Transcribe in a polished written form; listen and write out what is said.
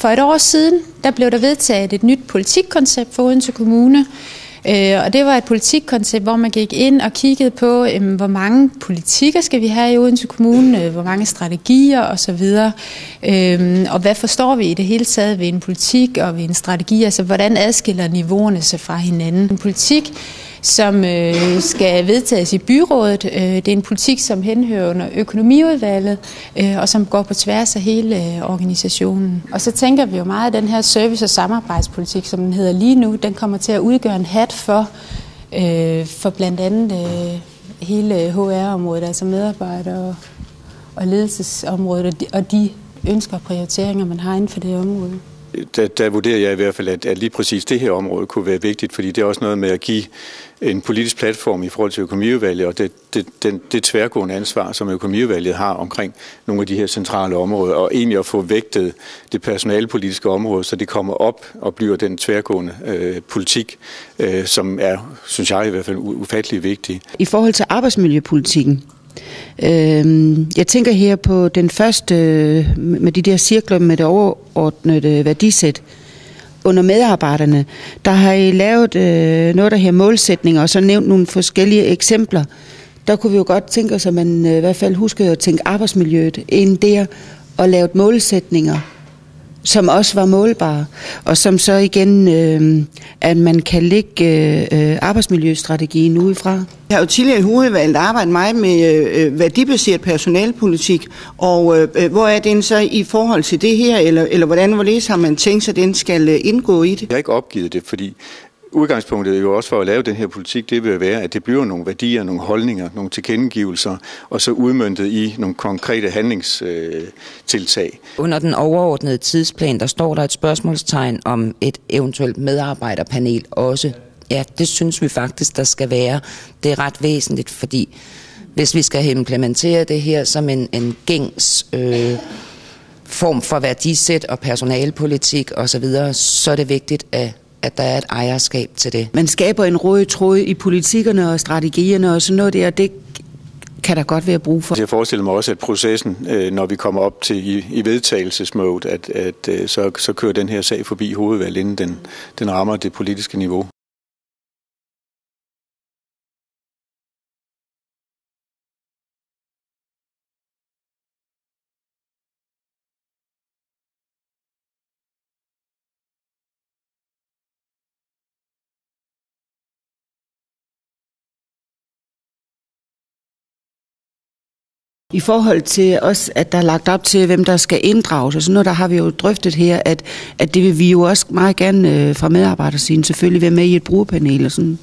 For et år siden, der blev der vedtaget et nyt politikkoncept for Odense Kommune. Og det var et politikkoncept, hvor man gik ind og kiggede på, hvor mange politikker skal vi have i Odense Kommune, hvor mange strategier osv. Og hvad forstår vi i det hele taget ved en politik og ved en strategi? Altså, hvordan adskiller niveauerne sig fra hinanden? En politik, som skal vedtages i byrådet. Det er en politik, som henhører under økonomiudvalget, og som går på tværs af hele organisationen. Og så tænker vi jo meget, at den her service- og samarbejdspolitik, som den hedder lige nu, den kommer til at udgøre en hat for blandt andet hele HR-området, altså medarbejder- og ledelsesområdet, og de ønsker og prioriteringer, man har inden for det område. Der vurderer jeg i hvert fald, at lige præcis det her område kunne være vigtigt, fordi det er også noget med at give en politisk platform i forhold til økonomiudvalget, og det tværgående ansvar, som økonomiudvalget har omkring nogle af de her centrale områder, og egentlig at få vægtet det personalepolitiske område, så det kommer op og bliver den tværgående politik, som er, synes jeg i hvert fald, ufattelig vigtig. I forhold til arbejdsmiljøpolitikken, jeg tænker her på den første med de der cirkler med det overordnede værdisæt under medarbejderne. Der har I lavet noget, der her målsætninger, og så nævnt nogle forskellige eksempler. Der kunne vi jo godt tænke os, at man i hvert fald husker at tænke arbejdsmiljøet ind der, og lavet målsætninger, som også var målbare, og som så igen, at man kan lægge arbejdsmiljøstrategien udefra. Jeg har jo tidligere i hovedvalget arbejdet meget med værdibaseret personalpolitik, og hvor er den så i forhold til det her, eller hvorledes har man tænkt sig, at den skal indgå i det? Jeg har ikke opgivet det, fordi udgangspunktet er jo også for at lave den her politik, det vil være, at det bliver nogle værdier, nogle holdninger, nogle tilkendegivelser, og så udmøntet i nogle konkrete handlingstiltag. Under den overordnede tidsplan, der står der et spørgsmålstegn om et eventuelt medarbejderpanel også. Ja, det synes vi faktisk, der skal være. Det er ret væsentligt, fordi hvis vi skal implementere det her som en gængs form for værdisæt og personalepolitik osv., så er det vigtigt, at der er et ejerskab til det. Man skaber en rød tråd i politikkerne og strategierne og sådan noget der, det kan der godt være brug for. Jeg forestiller mig også, at processen, når vi kommer op til i vedtagelsesmode, at så kører den her sag forbi hovedvalget, inden den rammer det politiske niveau. I forhold til os, at der er lagt op til, hvem der skal inddrages, og sådan noget, der har vi jo drøftet her, at det vil vi jo også meget gerne fra medarbejdersiden selvfølgelig være med i et brugerpanel og sådan.